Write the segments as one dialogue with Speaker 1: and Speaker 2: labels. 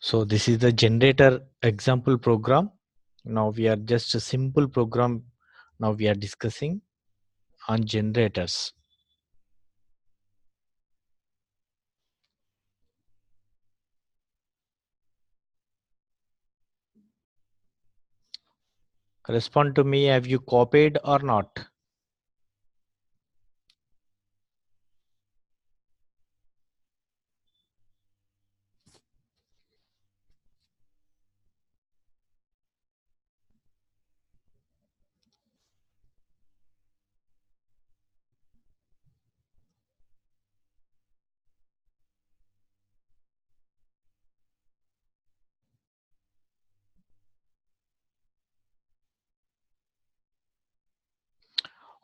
Speaker 1: So this is the generator example program. Now we are just a simple program. Now we are discussing on generators. Respond to me, have you copied or not?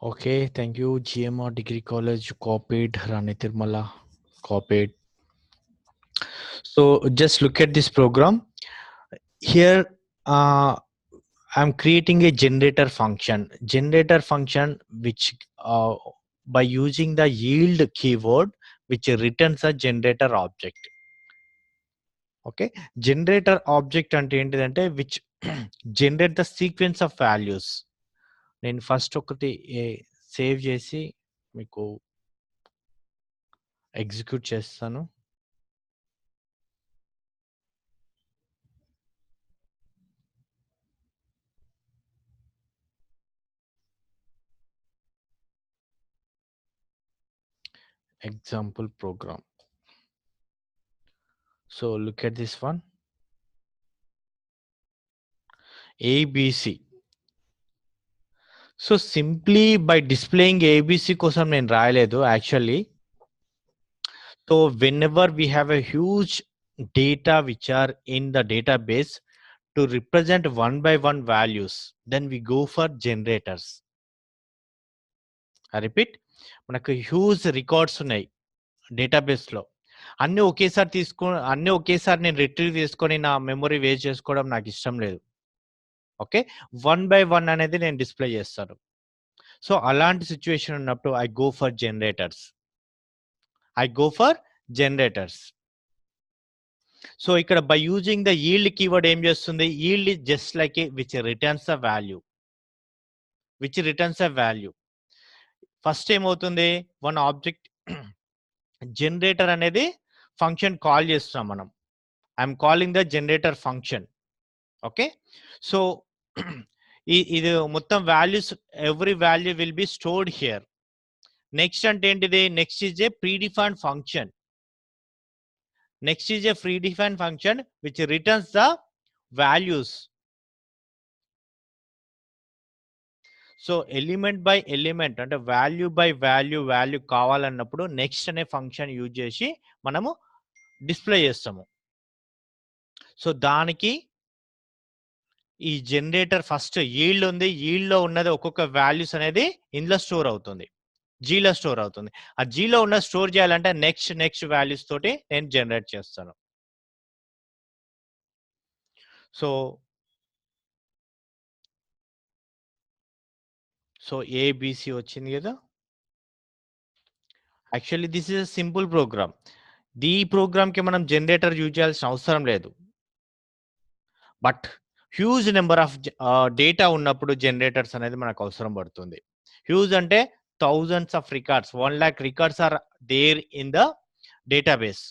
Speaker 1: Okay, thank you. GMR Degree College copied. Rani Tirmala copied. So just look at this program. Here I'm creating a generator function. Generator function which by using the yield keyword which returns a generator object. Okay, generator object అంటే ఏంటిదంటే which generate the sequence of values. నేను first ఒకటి save చేసి మీకు execute చేస్తాను. Example program. So look at this one. ABC. So simply by displaying ABC కోసం నేను రాయలేదు actually. So whenever we have a huge data which are in the database to represent one by one values, then we go for generators. I repeat, మనకు huge records ఉన్నాయి database లో. అన్ని ఒకేసారి నేను retrieve చేసుకొని నా మెమరీ వేస్ట్ చేసుకోవడం నాకు ఇష్టం లేదు. ఓకే, వన్ బై వన్ అనేది నేను డిస్ప్లే చేస్తాను. సో అలాంటి సిచ్యువేషన్ ఉన్నప్పుడు I go for generators. So ఇక్కడ by using the yield keyword ఏం చేస్తుంది? yield is just like a which returns a value. First ఏమవుతుంది? వన్ ఆబ్జెక్ట్ జనరేటర్ అనేది ఫంక్షన్ కాల్ చేస్తున్నాం మనం. I'm calling the generator function. Okay, so ఇది మొత్తం values, every value will be stored here. Next అంటే ఏంటిది? Next is a predefined function. which returns the values. So element by element అంటే value by value కావాలన్నప్పుడు next అనే function use చేసి మనము display చేస్తాము. సో దానికి ఈ జనరేటర్ ఫస్ట్ ఈల్డ్ ఉంది, ఈల్డ్ లో ఉన్నది ఒక్కొక్క వాల్యూస్ అనేది ఇందులో స్టోర్ అవుతుంది, జీలో స్టోర్ అవుతుంది. ఆ జీలో ఉన్న స్టోర్ చేయాలంటే నెక్స్ట్ వాల్యూస్ తోటి నేను జనరేట్ చేస్తాను. సో ఏబిసి వచ్చింది కదా. Actually this is a simple program. ఈ ప్రోగ్రామ్కి మనం జనరేటర్ యూజ్ చేయాల్సిన అవసరం లేదు. But huge number of data ఉన్నప్పుడు జనరేటర్స్ అనేది మనకు అవసరం పడుతుంది. హ్యూజ్ అంటే thousands of records, 1 lakh records are there in the database.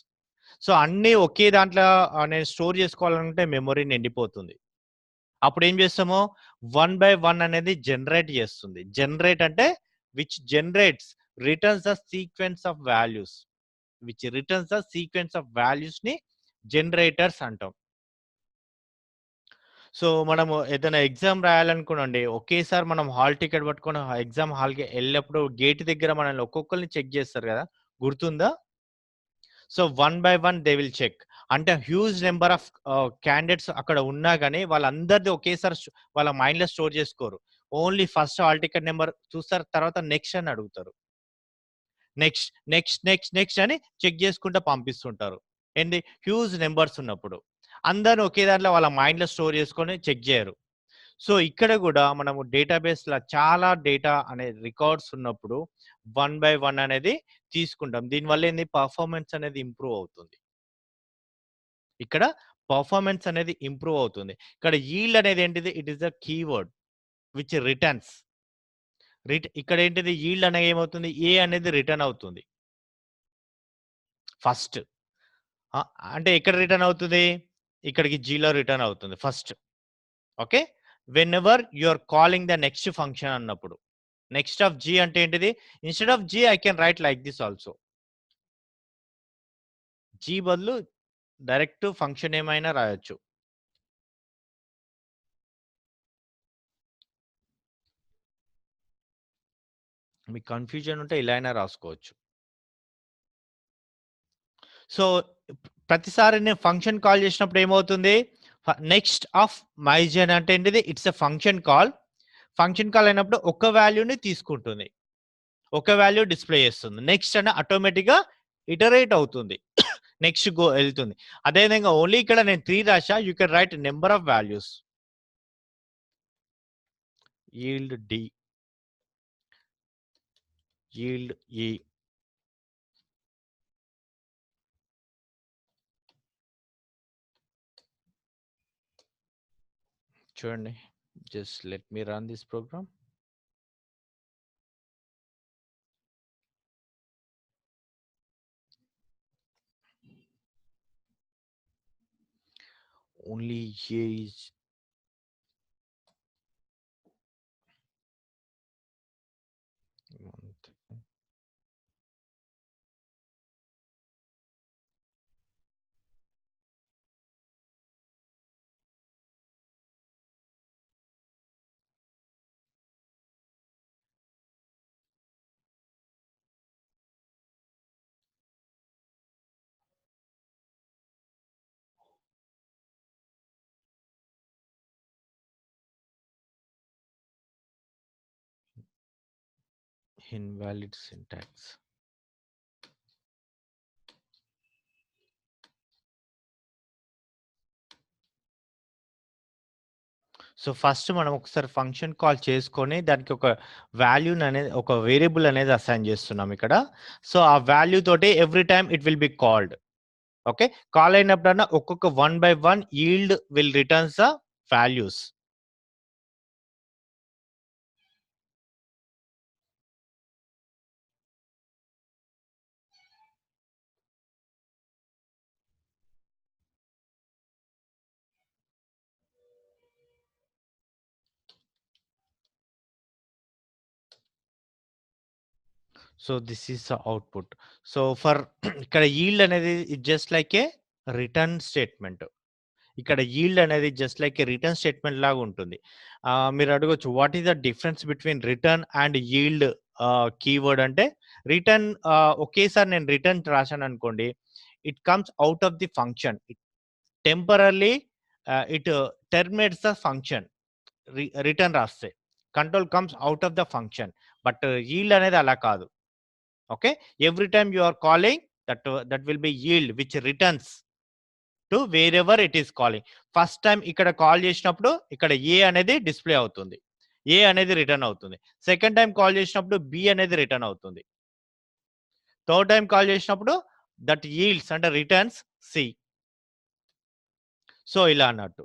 Speaker 1: So అన్నీ ఒకే దాంట్లో నేను స్టోర్ చేసుకోవాలంటే మెమొరీ నిండిపోతుంది. అప్పుడు ఏం చేస్తామో వన్ బై వన్ అనేది జనరేట్ చేస్తుంది. జనరేట్ అంటే which generates returns the sequence of values. ని జనరేటర్స్ అంటాం. సో మనము ఏదైనా ఎగ్జామ్ రాయాలనుకోండి, ఒకేసారి మనం హాల్ టికెట్ పట్టుకొని ఎగ్జామ్ హాల్కి వెళ్ళినప్పుడు గేట్ దగ్గర మనల్ని ఒక్కొక్కరిని చెక్ చేస్తారు కదా, గుర్తుందా? So one by one they will check. అంటే హ్యూజ్ నెంబర్ ఆఫ్ క్యాండిడేట్స్ అక్కడ ఉన్నా కానీ వాళ్ళందరిది ఒకేసారి వాళ్ళ మైండ్లో స్టోర్ చేసుకోరు. Only first hall ticket number చూస్తారు, తర్వాత నెక్స్ట్ అని అడుగుతారు. నెక్స్ట్ అని చెక్ చేసుకుంటూ పంపిస్తుంటారు. ఏంటి? హ్యూజ్ నెంబర్స్ ఉన్నప్పుడు అందరూ ఒకే దాంట్లో వాళ్ళ మైండ్లో స్టోర్ చేసుకొని చెక్ చేయరు. సో ఇక్కడ కూడా మనము డేటాబేస్లో చాలా డేటా అనే రికార్డ్స్ ఉన్నప్పుడు వన్ బై వన్ అనేది తీసుకుంటాం. దీనివల్ల ఏంది? పర్ఫార్మెన్స్ అనేది ఇంప్రూవ్ అవుతుంది. ఇక్కడ పర్ఫార్మెన్స్ అనేది ఇంప్రూవ్ అవుతుంది. ఇక్కడ ఈల్డ్ అనేది ఏంటిది? It is the keyword which returns. ఇక్కడ ఏంటిది? ఈల్డ్ అనేది ఏమవుతుంది? ఏ అనేది రిటర్న్ అవుతుంది ఫస్ట్. అంటే ఎక్కడ రిటర్న్ అవుతుంది? ఇక్కడికి జీలో రిటర్న్ అవుతుంది first. Okay. Whenever you are calling the next function అన్నప్పుడు. నెక్స్ట్ ఆఫ్ జీ అంటే ఏంటిది? Instead of g I can write like this also. G బదులు డైరెక్ట్ ఫంక్షన్ ఏమైనా రాయొచ్చు. మీకు కన్‌ఫ్యూజన్ ఉంటే ఇలా అయినా రాసుకోవచ్చు. సో, ప్రతిసారి నేను ఫంక్షన్ కాల్ చేసినప్పుడు ఏమవుతుంది? నెక్స్ట్ ఆఫ్ మైజన్ అంటే ఏంటిది? It's a function call. Function call అయినప్పుడు ఒక వాల్యూని తీసుకుంటుంది. ఒక వాల్యూ డిస్‌ప్లే చేస్తుంది. నెక్స్ట్ అని ఆటోమేటిక్‌గా ఇటరేట్ అవుతుంది. నెక్స్ట్ ఎళ్తుంది. అదే విధంగా ఓన్లీ ఇక్కడ నేను 3 రాసా. You can write number of values. Yield D, yield E. చూడండి. Just let me run this program. Only A is invalid syntax. So, first మనం ఒకసారి ఫంక్షన్ కాల్ చేసుకొని దానికి ఒక వాల్యూననేది ఒక వేరియబుల్ అనేది అసైన్ చేస్తున్నాం ఇక్కడ. సో, ఆ వాల్యూ తోటి every time it will be called. Okay. Call అయినప్పుడల్లా ఒక్కొక్క 1 by 1 yield will returns the values. So, this is the output. So, for ఇక్కడ ఈల్డ్ అనేది just like a return statement. ఇక్కడ ఈల్డ్ అనేది just like a return statement లాగా ఉంటుంది. మీరు అడగొచ్చు what is the difference between return and yield keyword అంటే return ఒకేసారి నేను రిటర్న్ రాశాననుకోండి. It comes out of the function. Temporarily it terminates the function. Return రాస్తే. Control comes out of the function. But yield అనేది అలా కాదు. Okay. Every time you are calling that will be yield which returns to wherever it is calling. First time ఇక్కడ call చేసినప్పుడు ఇక్కడ ఏ అనేది display అవుతుంది. ఏ అనేది రిటర్న్ అవుతుంది. సెకండ్ టైమ్ కాల్ చేసినప్పుడు బి అనేది రిటర్న్ అవుతుంది. థర్డ్ టైమ్ కాల్ చేసినప్పుడు దట్ ఈల్డ్స్ అంటే రిటర్న్స్ సి. సో, ఇలా అన్నట్టు.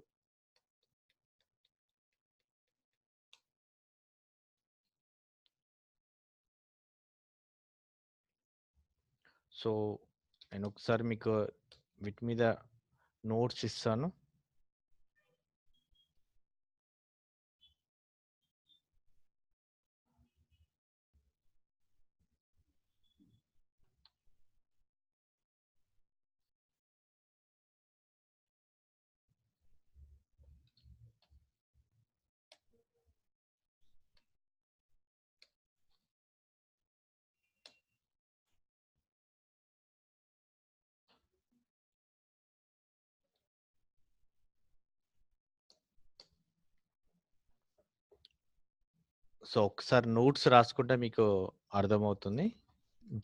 Speaker 1: సో, నేనొకసారి మీకు వీటి మీద నోట్స్ ఇస్తాను. సో, ఒకసారి నోట్స్ రాసుకుంటే మీకు అర్థమవుతుంది.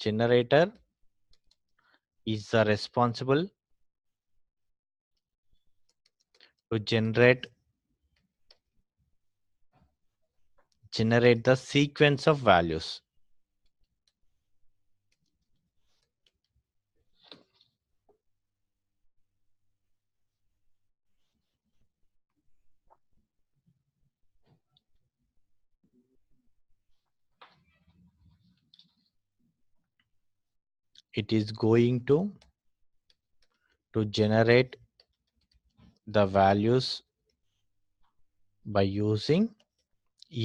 Speaker 1: Generator is the responsible to generate the sequence of values. it is going to generate the values by using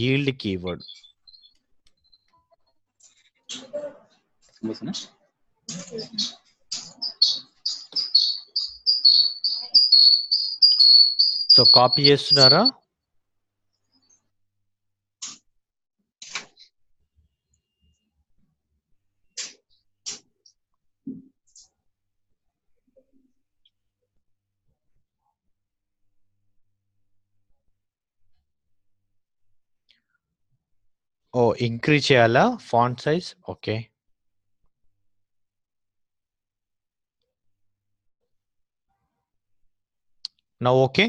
Speaker 1: yield keyword. So copy చేస్తున్నారా? ఓ ఇంక్రీజ్ చేయాలా font size? Okay. Now okay?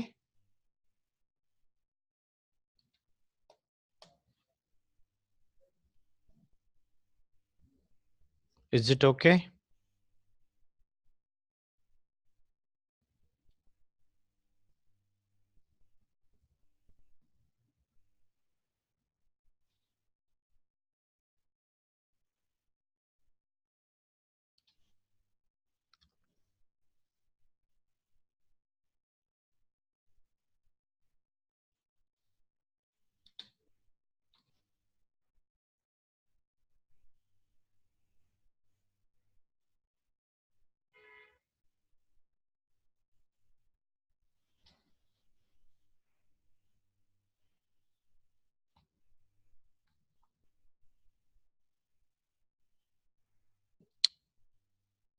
Speaker 1: Is it okay?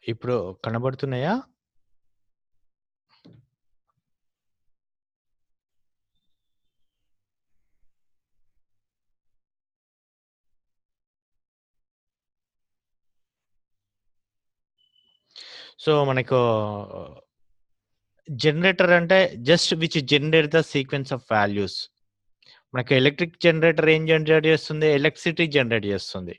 Speaker 1: ఇప్పుడు కనబడుతున్నాయా? So మనకు generator అంటే just which generate the sequence of values. మనకి electric generator ఏం generate చేస్తుంది? Electricity generate చేస్తుంది.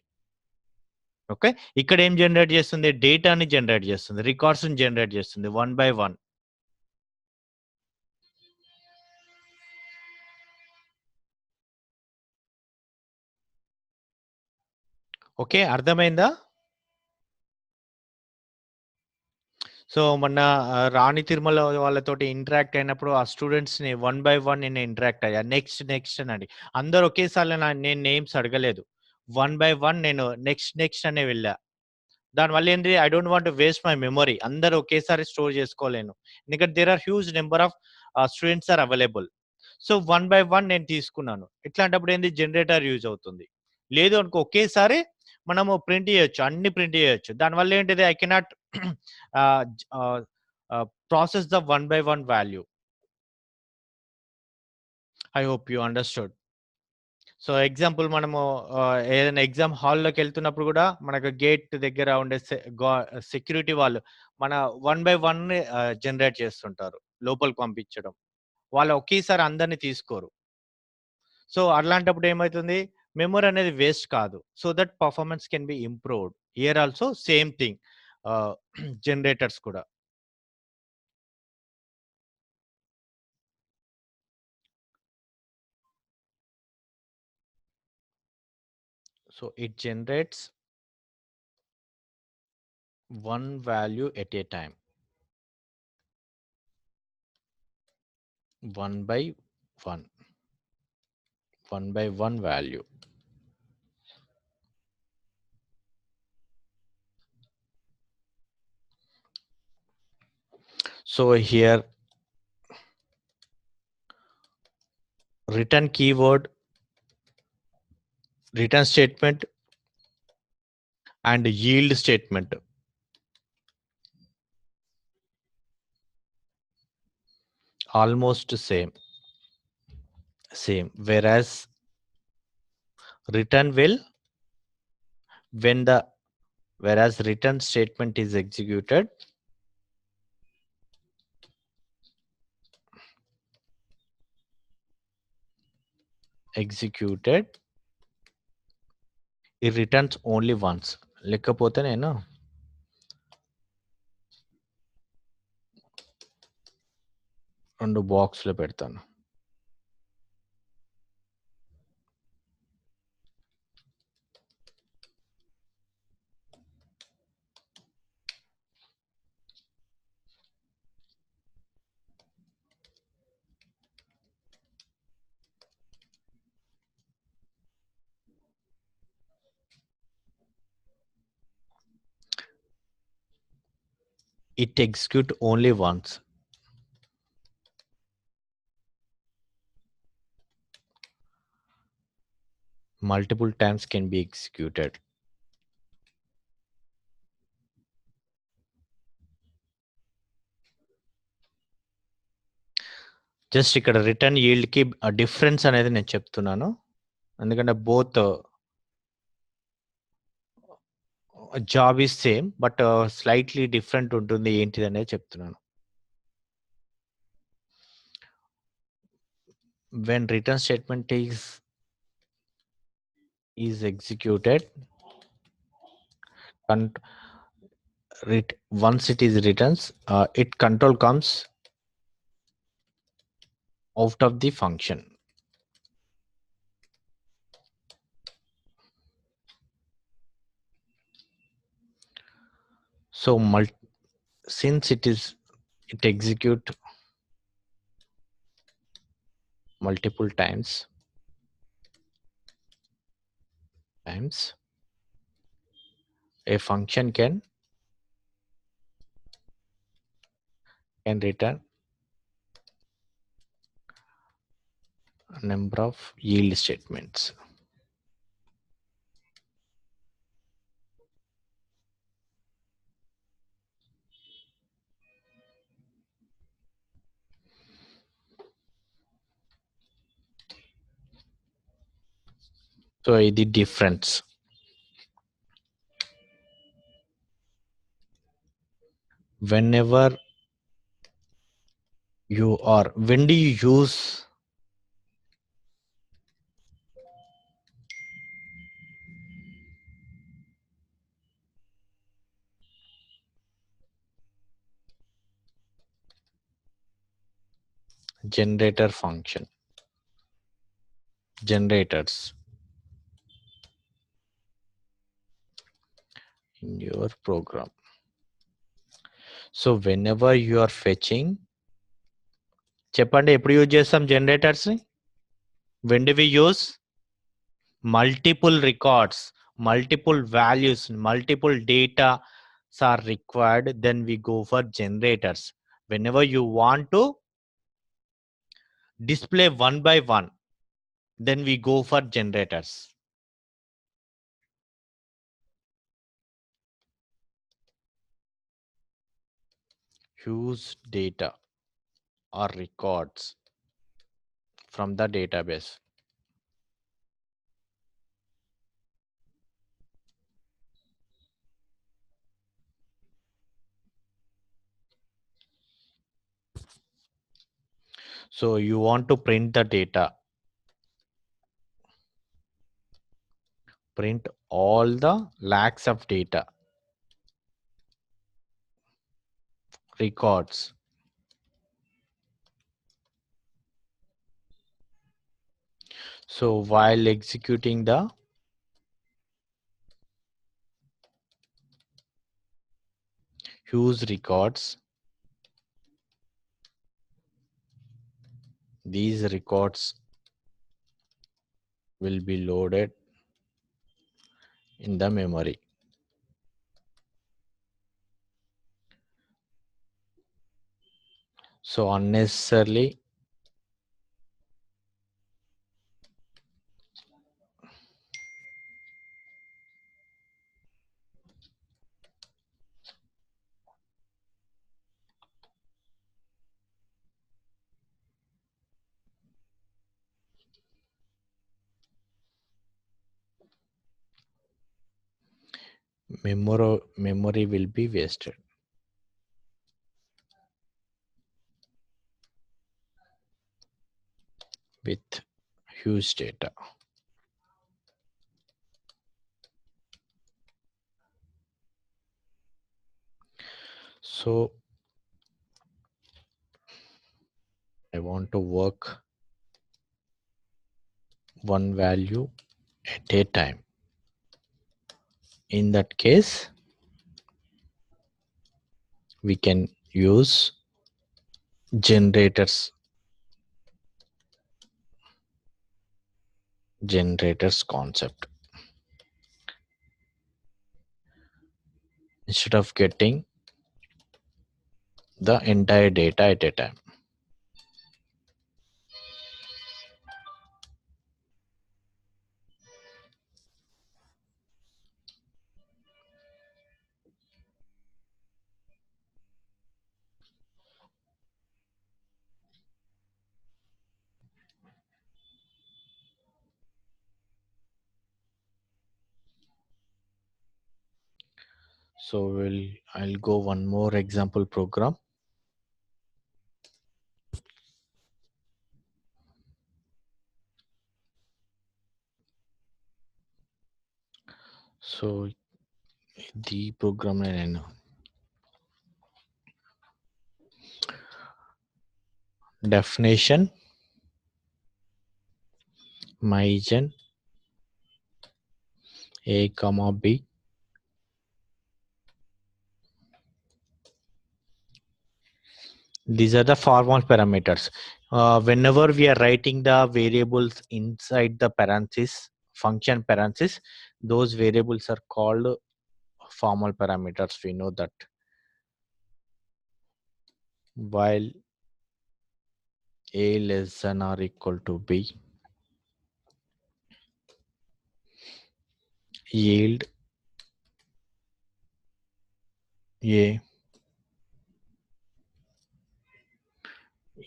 Speaker 1: Okay. ఇక్కడ ఏం జనరేట్ చేస్తుంది? డేటాని జనరేట్ చేస్తుంది. రికార్డ్స్‌ని జనరేట్ చేస్తుంది 1 బై 1. ఓకే. అర్థమైందా? సో మొన్న రాణి తిరుమల వాళ్ళతోటి ఇంటరాక్ట్ అయినప్పుడు ఆ స్టూడెంట్స్‌ని 1 బై 1 నేను ఇంటరాక్ట్ అయ్యా. నెక్స్ట్, నెక్స్ట్ అనండి. అందరూ ఒకేసారి నేను నేమ్స్ అడగలేదు. 1 బై 1 నేను నెక్స్ట్, నెక్స్ట్ అనే వెళ్ళా. దానివల్ల ఏంటి? I don't want to waste my memory. అందరూ ఒకేసారి స్టోర్ చేసుకోలేను. ఎందుకంటే there are huge number of students are available. So 1 by 1 నేను తీసుకున్నాను. ఇట్లాంటప్పుడు ఏంది? జనరేటర్ యూజ్ అవుతుంది. లేదు అనుకో ఒకేసారి మనము ప్రింట్ చేయొచ్చు. అన్ని ప్రింట్ చేయొచ్చు. దానివల్ల ఏంటిది? ఐ కెనాట్ ఆహ్, ఆహ్, process the 1 by 1 value. I hope you understood. So example మనము ఏదైనా ఎగ్జామ్ హాల్‌లోకెళ్తున్నప్పుడు గూడా మనకు గేట్ దగ్గర ఉండే సెక్యూరిటీ వాళ్ళు మన 1 బై 1 జనరేట్ చేస్తుంటారు లోపలికి పంపించడం. వాళ్ళు ఒకేసారి అందరిని తీసుకోరు. సో అట్లాంటప్పుడు ఏమైతుంది? మెమరీ అనేది వేస్ట్ కాదు. So that performance can be improved. Here also same thing. ఆహ్, జనరేటర్స్ కూడా. So it generates one value at a time, one by one, one by one value. So here return keyword, return statement and yield statement almost same, whereas return will when the whereas return statement is executed, it returns only once. లేకపోతే నేను రెండు బాక్స్‌లో పెడతాను. It execute only once. Multiple times can be executed. Just ఇక్కడ return yield కి difference అనేది నేను చెప్తున్నాను, ఎందుకంటే both job is same but slightly different ఉంటుంది ఏంటిది అనేది చెప్తున్నాను. When return statement is executed, once it is returns, it control comes out of the function. So since it execute multiple times, a function can return a number of yield statements. So the difference. Whenever when do you use generator function, generators in your program? So whenever you are fetching, చెప్పండి ఎప్పుడు use చేస్తాం generators ని? when do we use multiple records, multiple values, multiple data are required, then we go for generators. Whenever you want to display one by one, then we go for generators. Use data or records from the database. So you want to print the data, print all the lakhs of data, records. So while executing the use records, these records will be loaded in the memory. So unnecessarily memory will be wasted with huge data. So I want to work one value at a time. In that case, we can use generators concept. Instead of getting the entire data at a time. So I'll go one more example program. So the program name definition mygen a comma b. These are the formal parameters. Whenever we are writing the variables inside the parenthesis, function parenthesis, those variables are called formal parameters. We know that. While a less than or equal to b, yield a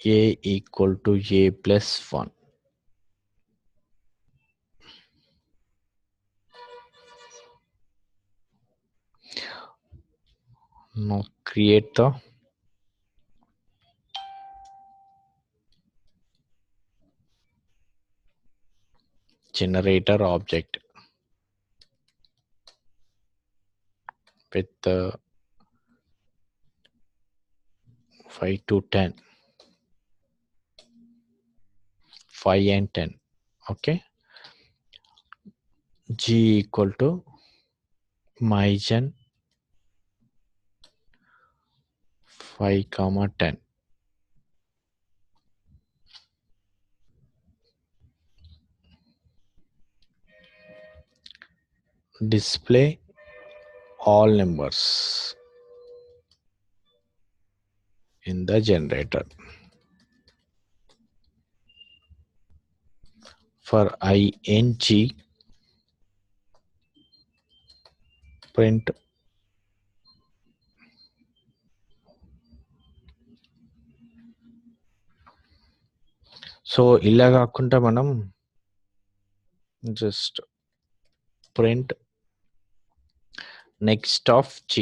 Speaker 1: equal to a plus 1. Now create the generator object with 5 to 10, 5 and 10. Okay, g equal to mygen 5 comma 10. Display all numbers in the generator. For ing, print so ఇలా కాకుండా మనం just print next of g,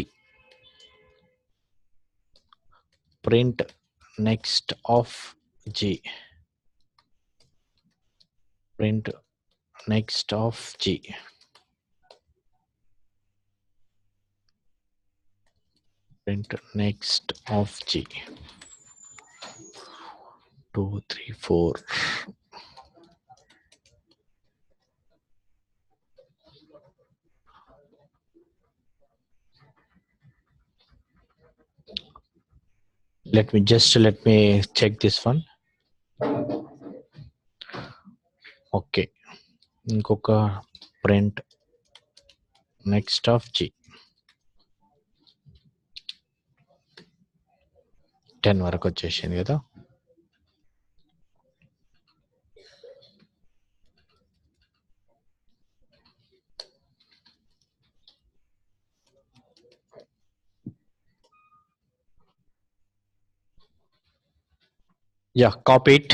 Speaker 1: print next of g, print next of g, print next of g. 2 3 4. Let me check this one. Okay, ఇంకొక print next of g 10 వరకు వచ్చేసింది కదా. Yeah, copy it.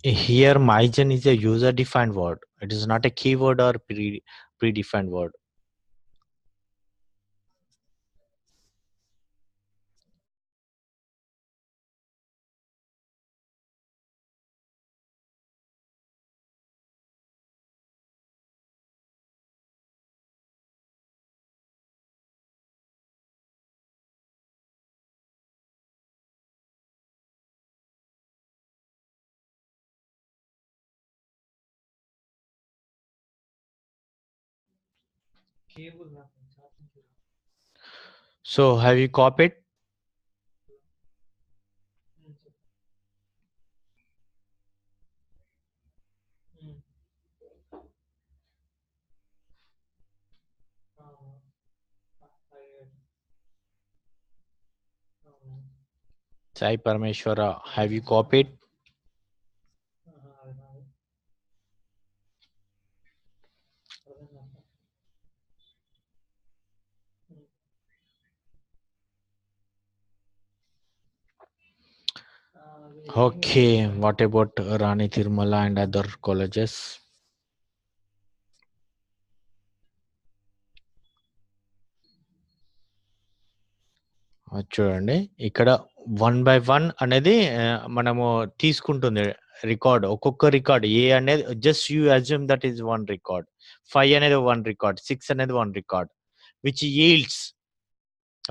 Speaker 1: Here mygen is a user defined word. It is not a keyword or predefined word. So have you copied? Sai Parameshwara, have you copied? Okay, what about Rani Tirumala and other colleges? చూడండి ఇక్కడ 1 by 1 అనేది మనము తీసుకుంటుంది record. ఒక్కొక్క record ఏ అనేది just you assume that is 1 record. 5 అనేది 1 record. 6 అనేది 1 record. Which yields.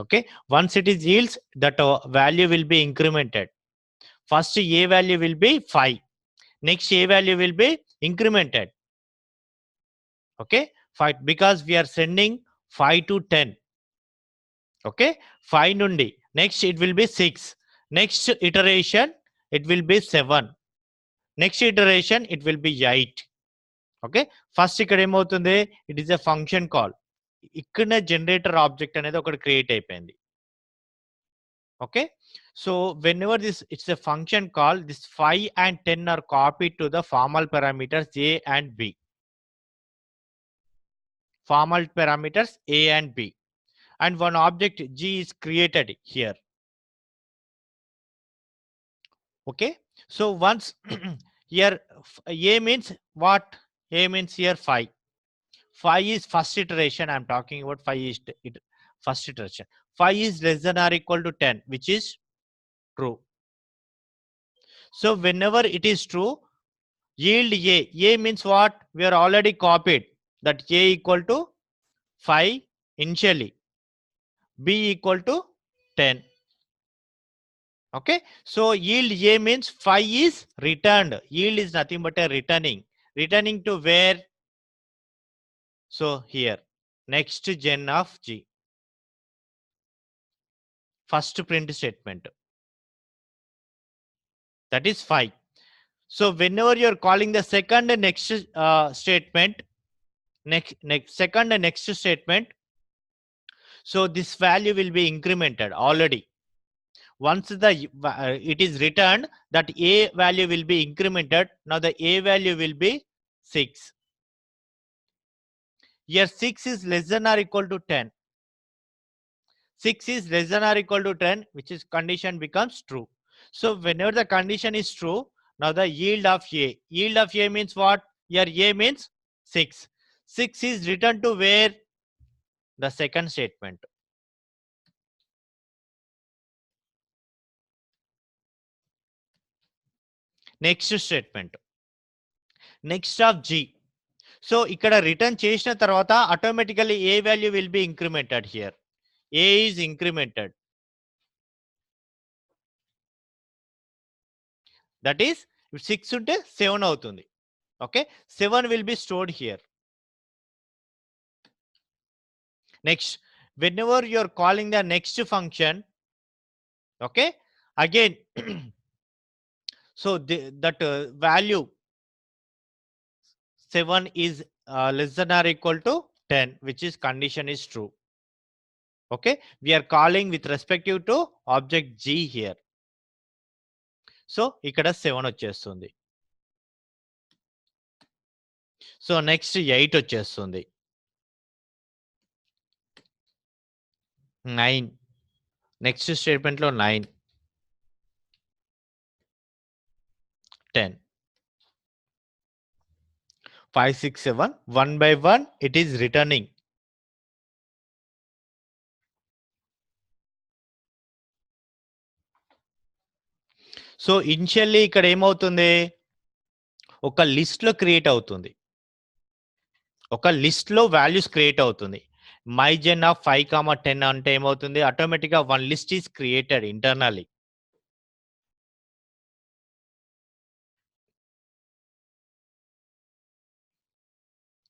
Speaker 1: Okay, once it is yields, that value will be incremented. First a value will be 5. Next a value will be incremented. Okay, 5 because we are sending 5 to 10. Okay, 5 nundi next it will be 6. Next iteration it will be 7. Next iteration it will be 8. Okay, first ఇక్కడ ఏమవుతుంది, it is a function call. ఇక్కడ generator object అనేది ఒకటి create అయిపోయింది. Okay, so whenever this it's a function call, this 5 and 10 are copied to the formal parameters a and b. Formal parameters a and b, and one object g is created here. Okay, so once here a means what? A means here 5. 5 is first iteration. I'm talking about 5 is first iteration. 5 is less than or equal to 10, which is true. So whenever it is true, yield a. A means what? We are already copied that a equal to 5 initially, b equal to 10. Okay, so yield a means 5 is returned. Yield is nothing but a returning to where? So here, next gen of g, first print statement, that is 5. So whenever you're calling the second and next statement, second and next statement, so this value will be incremented already. Once the it is returned, that a value will be incremented. Now the a value will be 6. Here 6 is less than or equal to 10. 6 is less than or equal to 10, which is condition becomes true. So whenever the condition is true, now the yield of a means what? Here a means 6. 6 is returned to where? The second statement. Next statement, next of g. So ఇక్కడ return చేసిన తర్వాత automatically a value will be incremented here. A is incremented. That is, if 6 ఉంటే 7 అవుతుంది. Okay, 7 will be stored here. Next, whenever you are calling the next function, okay, again so that value 7 is less than or equal to 10, which is condition is true. Okay, we are calling with respective to object g here. So ఇక్కడ 7 వచ్చేస్తుంది. So next 8 వచ్చేస్తుంది. 9, next statement లో 9, 10, 5, 6, 7, 1 by 1 it is returning. So initially ఇక్కడ ఏమవుతుంది, ఒక list లో create అవుతుంది. ఒక లిస్ట్ లో వాల్యూస్ క్రియేట్ అవుతుంది. mygen of 5, 10 అంటే ఏమవుతుంది, ఆటోమేటిక్ గా one list is created internally.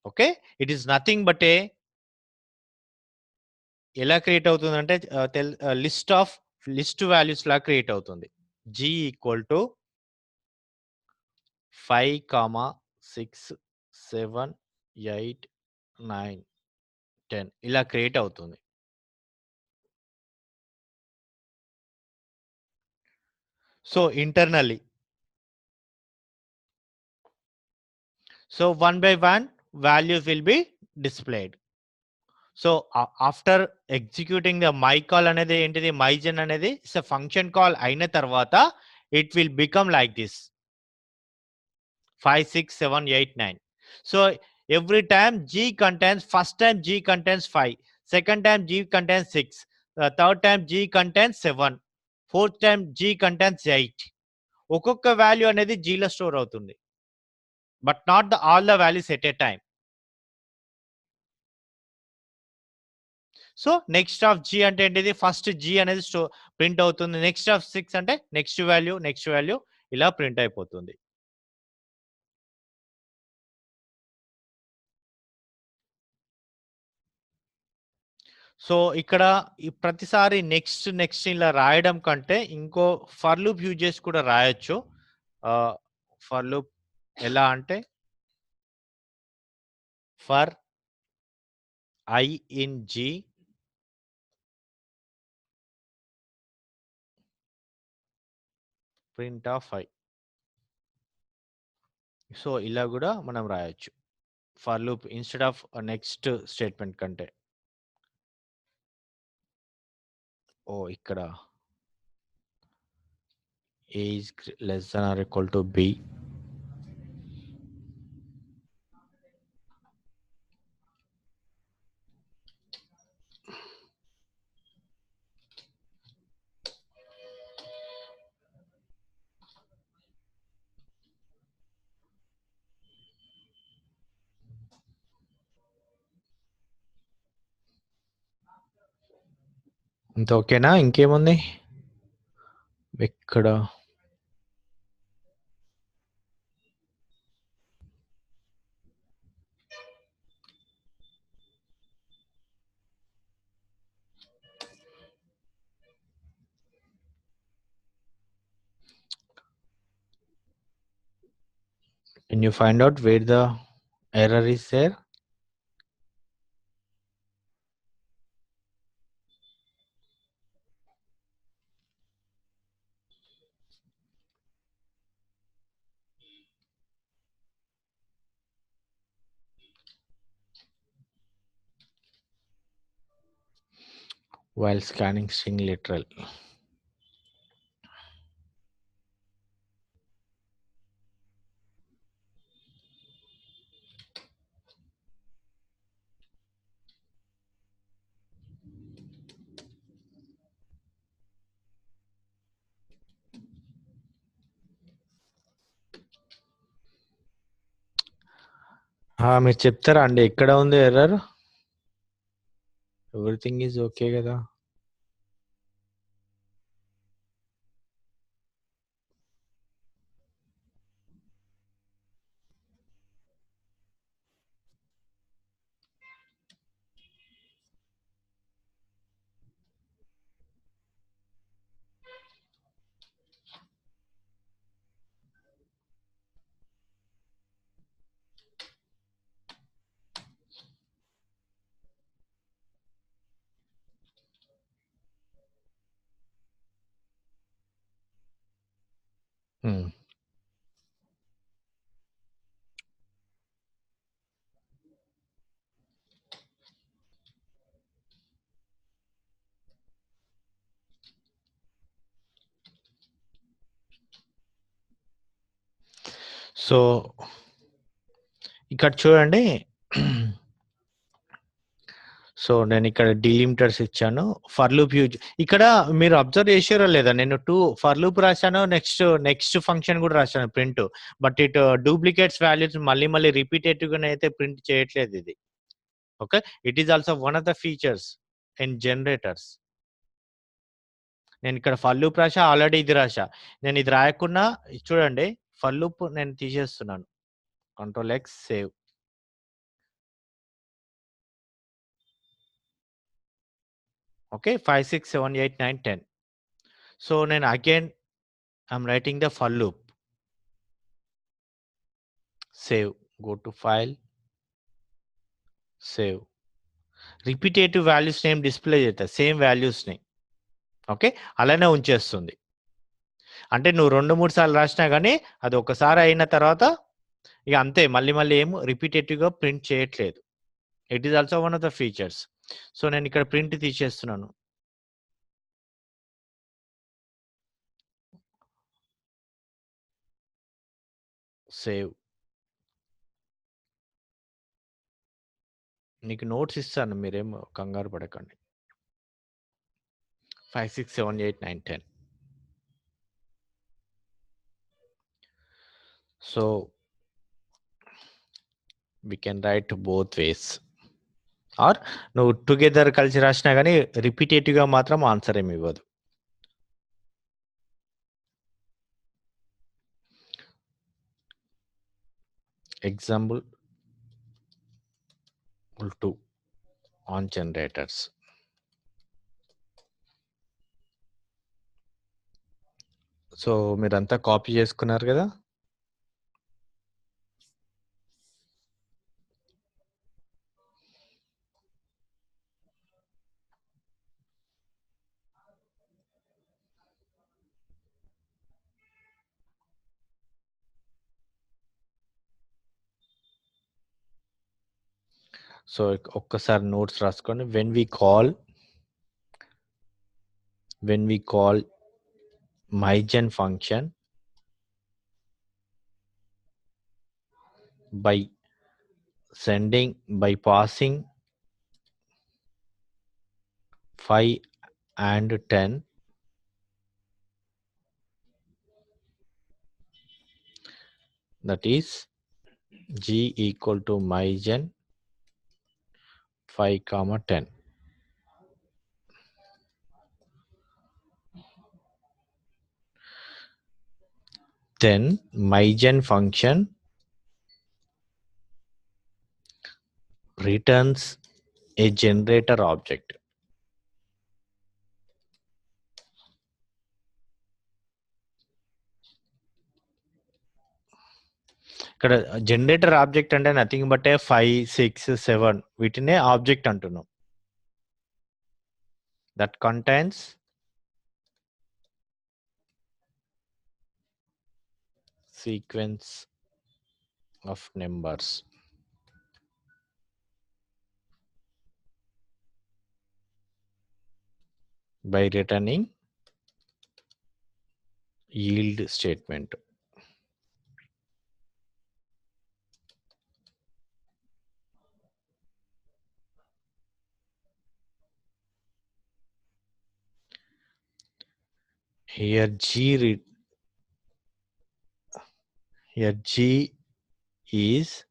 Speaker 1: Okay, it is nothing but a ఎలా క్రియేట్ అవుతుంది అంటే లిస్ట్ వాల్యూస్ లా క్రియేట్ అవుతుంది. g ఈక్వల్ టు 5, 6, 7, 8, 9, 10 ఇలా క్రియేట్ అవుతుంది. So internally, so one by one values will be displayed. సో after executing the my call అనేది ఏంటిది, మైజన్ అనేది ఇట్స్ ఫంక్షన్ కాల్ అయిన తర్వాత it will become like this 5 6 7 8 9. So every time g contains, first time g contains 5, second time g contains 6, third time g contains 7, fourth time g contains 8. ఒక్కొక్క value అనేది g లో store అవుతుంది, but not the all the values at a time. So next of g అంటే ఏంటిది, first g అనేది print అవుతుంది, next of 6 అంటే next value ఇలా ప్రింట్ అయిపోతుంది. సో ఇక్కడ ఈ ప్రతిసారి నెక్స్ట్ ఇలా రాయడం కంటే ఇంకో ఫర్ లూప్ యూజ్ చేసి కూడా రాయొచ్చు. ఫర్ లూప్ ఎలా అంటే for i in g print of i. So ఇలా కూడా మనం రాయొచ్చు for loop instead of next statement కంటే. ఇక్కడ a is less than or equal to b. ఇంత ఓకేనా, ఇంకేముంది ఇక్కడ. Can you find out where the error is there? While scanning string literal. మీరు చెప్తారా అండి ఎక్కడ ఉంది ఎర్రర్? ఎవ్రీథింగ్ ఈజ్ ఓకే కదా? సో ఇక్కడ చూడండి, సో నేను ఇక్కడ డీలిమిటర్స్ ఇచ్చాను, ఫర్ లూప్ యూజ్. ఇక్కడ మీరు అబ్జర్వ్ చేసారో లేదా, నేను 2 ఫర్ లూప్ రాశాను, నెక్స్ట్ ఫంక్షన్ కూడా రాశాను print, but it duplicates values మళ్ళీ రిపీటేటివ్ గా అయితే ప్రింట్ చేయట్లేదు ఇది. Okay, it is also one of the features in generators. నేను ఇక్కడ ఫర్ లూప్ రాశా, ఆల్రెడీ ఇది రాశా. నేను ఇది రాయకుండా చూడండి, ఫర్ లూప్ నేను తీసేస్తున్నాను, control X save. Okay, 5 6 7 8 9 10. So నేను again I'm writing the for loop, save, go to file, save. Repetitive values name display చేస్తా, సేమ్ వాల్యూస్ని. ఓకే, అలానే ఉంచేస్తుంది. అంటే నువ్వు 2, 3 సార్లు రాసినా గానీ, అది ఒక్కసారి అయిన తర్వాత ఇగ అంతే. మళ్ళీ మళ్ళీ ఏం రిపిటేటివ్‌గా ప్రింట్ చేయట్లేదు. It is also one of the features. So, నేనిక్కడ ప్రింట్ తీసేస్తున్నాను. సేవ్. నీకు నోట్స్ ఇస్తాను. మీరేం కంగారు పడకండి. 5, 6, 7, 8, 9, 10. So, we can write both ways. Or నువ్వు టుగెదర్ కలిసి రాసినా గానీ, రిపిటేటివ్‌గా మాత్రం ఆన్సర్ ఏమి ఇవ్వదు. Example 2 on generators. సో, మీరంతా కాపీ చేసుకున్నారు గదా! సో, ఒక్కసారి నోట్స్ రాసుకోండి. when we call mygen function by passing 5 and 10, that is g equal to mygen 5, 10. Then mygen function returns a generator object. ఇక్కడ జనరేటర్ ఆబ్జెక్ట్ అంటే nothing but 5, 6, 7 వీటినే object అంటున్నాం. That contains sequence of numbers by returning yield statement. Here G is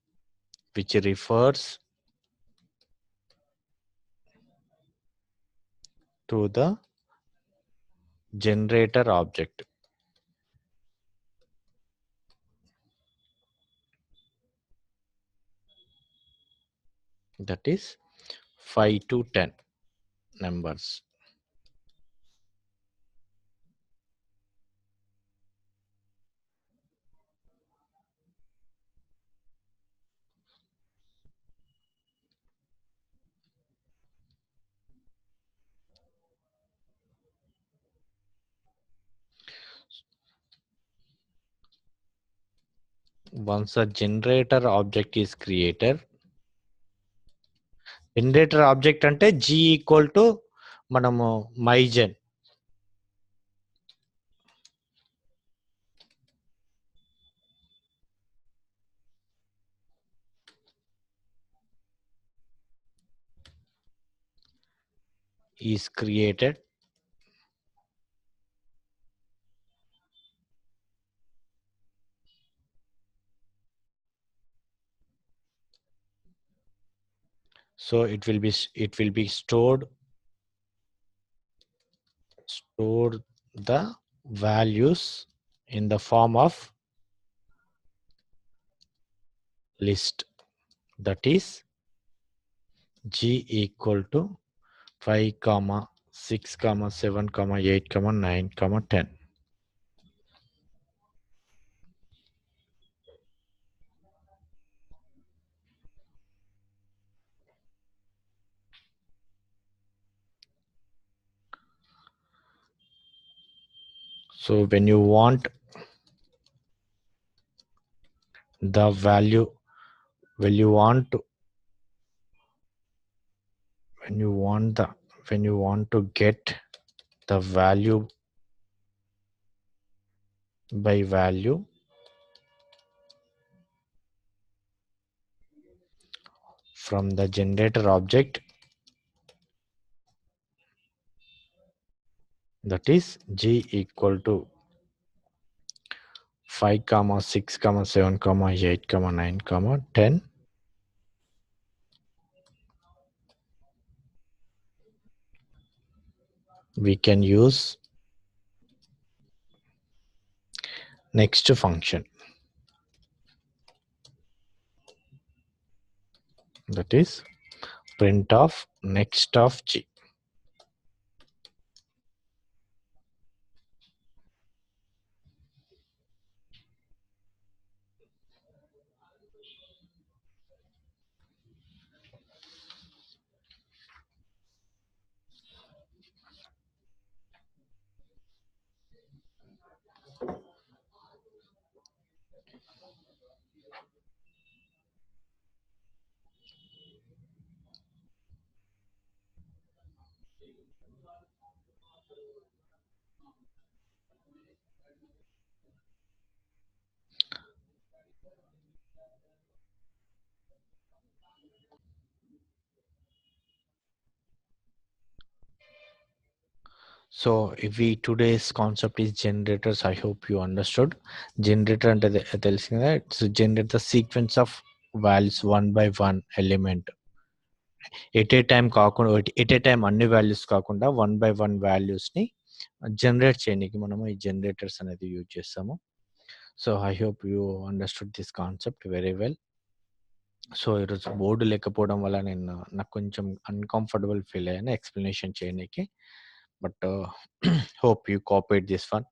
Speaker 1: which refers to the generator object. That is 5 to 10 numbers. Once a generator object is created, generator object అంటే G equal to మనము mygen is created. So it will be stored the values in the form of list, that is G equal to 5, 6, 7, 8, 9, 10. So when you want the value, when you want to when you want to get the value by value from the generator object, that is g equal to 5 comma 6 comma 7 comma 8 comma 9 comma 10, we can use next function, that is print of next of g. So if we today's concept is generators, I hope you understood. Generator అంటే తెలిసింది కదా, it's generate the sequence of values one by one element at a time కాకుండా, at a time అన్ని values కాకుండా one by one values ని generate చేయడానికి మనము ఈ జనరేటర్స్ అనేది యూజ్ చేస్తాము. So I hope you understood this concept very well. So ఈరోజు బోర్డు లేకపోవడం వల్ల నాకు కొంచెం అన్కంఫర్టబుల్ ఫీల్ అయ్యాను ఎక్స్ప్లెనేషన్ చేయడానికి. But hope you cooperate this one.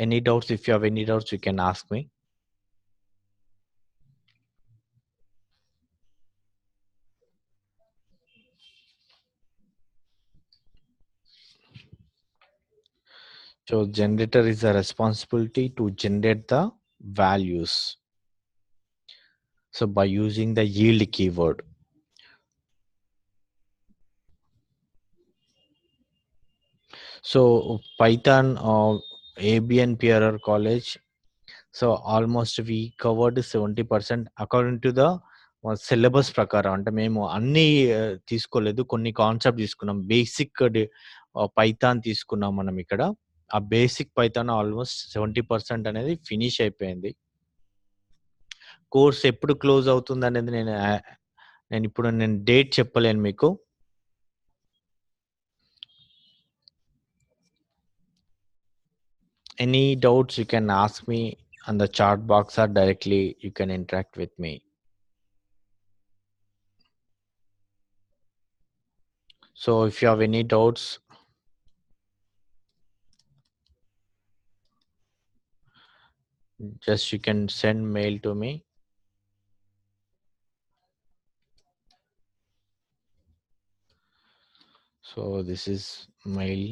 Speaker 1: Any doubts? If you have any doubts, you can ask me. So generator is a responsibility to generate the values. So by using the yield keyword. So Python ABN PRR college. So almost we covered 70% according to the syllabus ప్రకారం. అంటే మేము అన్ని తీసుకోలేదు, కొన్ని concept తీసుకున్నాం. Basic Python తీసుకున్నాం మనం ఇక్కడ. ఆ బేసిక్ పైథాన్ ఆల్మోస్ట్ 70% అనేది ఫినిష్ అయిపోయింది. కోర్స్ ఎప్పుడు క్లోజ్ అవుతుంది అనేది నేను ఇప్పుడు డేట్ చెప్పలేను మీకు. Any doubts you can ask me on the chat box or directly you can interact with me. So if you have any doubts, just you can send mail to me. So this is mail.